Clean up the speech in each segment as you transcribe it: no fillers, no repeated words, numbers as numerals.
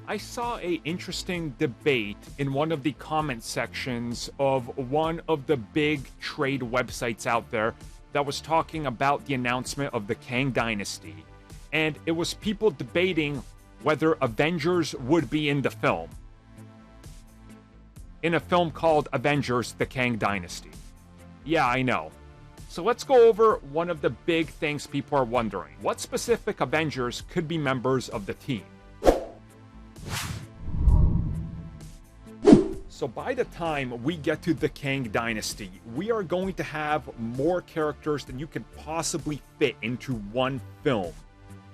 I saw a interesting debate in one of the comment sections of one of the big trade websites out there that was talking about the announcement of the Kang Dynasty. And it was people debating whether Avengers would be in the film. In a film called Avengers, the Kang Dynasty. Yeah, I know. So let's go over one of the big things people are wondering. What specific Avengers could be members of the team? So by the time we get to the Kang Dynasty, we are going to have more characters than you could possibly fit into one film.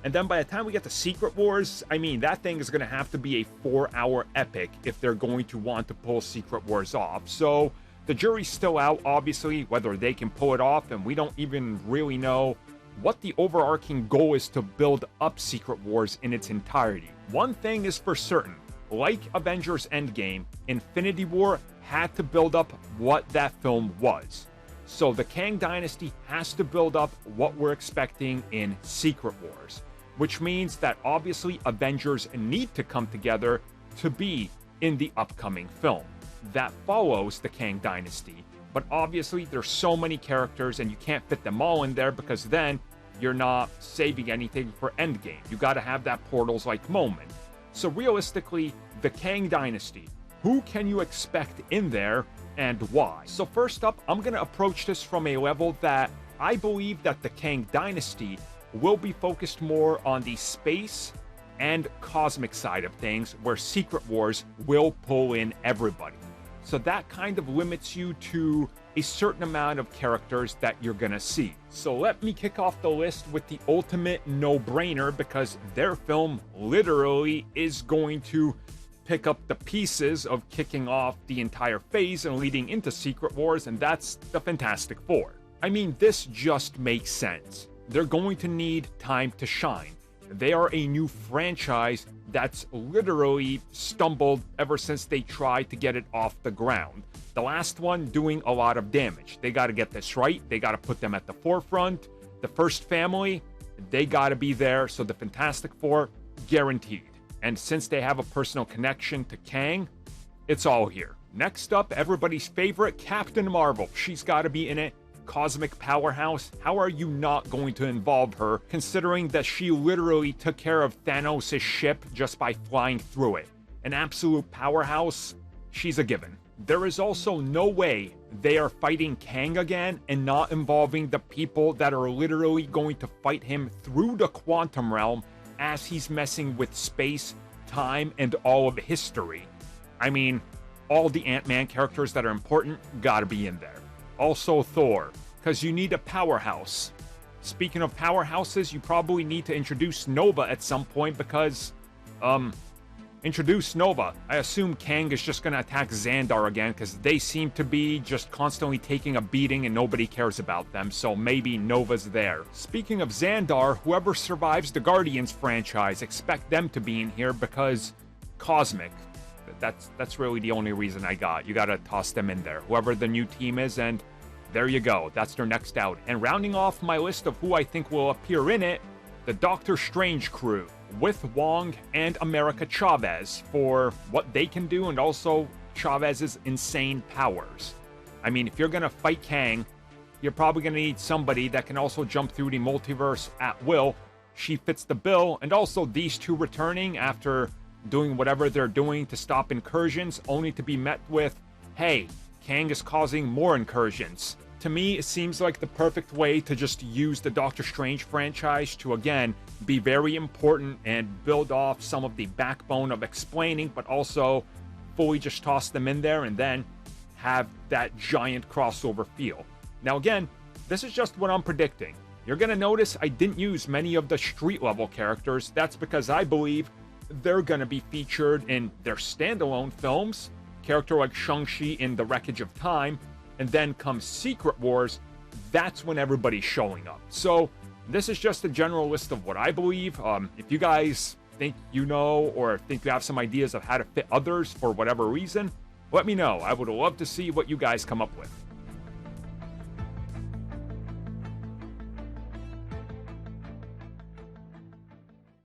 And then by the time we get to Secret Wars, I mean, that thing is going to have to be a 4-hour epic if they're going to want to pull Secret Wars off. So the jury's still out, obviously, whether they can pull it off, and we don't even really know what the overarching goal is to build up Secret Wars in its entirety. One thing is for certain, like Avengers Endgame, Infinity War had to build up what that film was. So the Kang Dynasty has to build up what we're expecting in Secret Wars, which means that obviously Avengers need to come together to be in the upcoming film. That follows the Kang Dynasty, but obviously there's so many characters and you can't fit them all in there because then you're not saving anything for Endgame. You gotta have that Portals-like moment. So realistically, the Kang Dynasty, who can you expect in there and why? So first up, I'm going to approach this from a level that I believe that the Kang Dynasty will be focused more on the space and cosmic side of things, where Secret Wars will pull in everybody. So that kind of limits you to a certain amount of characters that you're gonna see. So let me kick off the list with the ultimate no-brainer, because their film literally is going to pick up the pieces of kicking off the entire phase and leading into Secret Wars, and that's the Fantastic Four. I mean, this just makes sense. They're going to need time to shine. They are a new franchise that's literally stumbled ever since they tried to get it off the ground. The last one doing a lot of damage. They got to get this right. They got to put them at the forefront. The first family, they got to be there. So the Fantastic Four, guaranteed. And since they have a personal connection to Kang, it's all here. Next up, everybody's favorite, Captain Marvel. She's got to be in it. Cosmic powerhouse. How are you not going to involve her, considering that she literally took care of Thanos' ship just by flying through it? An absolute powerhouse. She's a given. There is also no way they are fighting Kang again and not involving the people that are literally going to fight him through the quantum realm as he's messing with space, time, and all of history. I mean, all the Ant-Man characters that are important gotta be in there. Also Thor, because you need a powerhouse. Speaking of powerhouses, you probably need to introduce Nova at some point because, introduce Nova. I assume Kang is just going to attack Xandar again because they seem to be just constantly taking a beating and nobody cares about them, so maybe Nova's there. Speaking of Xandar, whoever survives the Guardians franchise, expect them to be in here because Cosmic. That's really the only reason I got. You gotta toss them in there. Whoever the new team is, and there you go. That's their next out. And rounding off my list of who I think will appear in it, the Doctor Strange crew, with Wong and America Chavez for what they can do and also Chavez's insane powers. I mean, if you're gonna fight Kang, you're probably gonna need somebody that can also jump through the multiverse at will. She fits the bill, and also these two returning after doing whatever they're doing to stop incursions, only to be met with, hey, Kang is causing more incursions. To me, it seems like the perfect way to just use the Doctor Strange franchise to, again, be very important and build off some of the backbone of explaining, but also fully just toss them in there and then have that giant crossover feel. Now again, this is just what I'm predicting. You're gonna notice I didn't use many of the street level characters. That's because I believe they're going to be featured in their standalone films, character like Shang-Chi in The Wreckage of Time, and then comes Secret Wars, that's when everybody's showing up. So this is just a general list of what I believe. If you guys think you know or think you have some ideas of how to fit others for whatever reason, let me know. I would love to see what you guys come up with.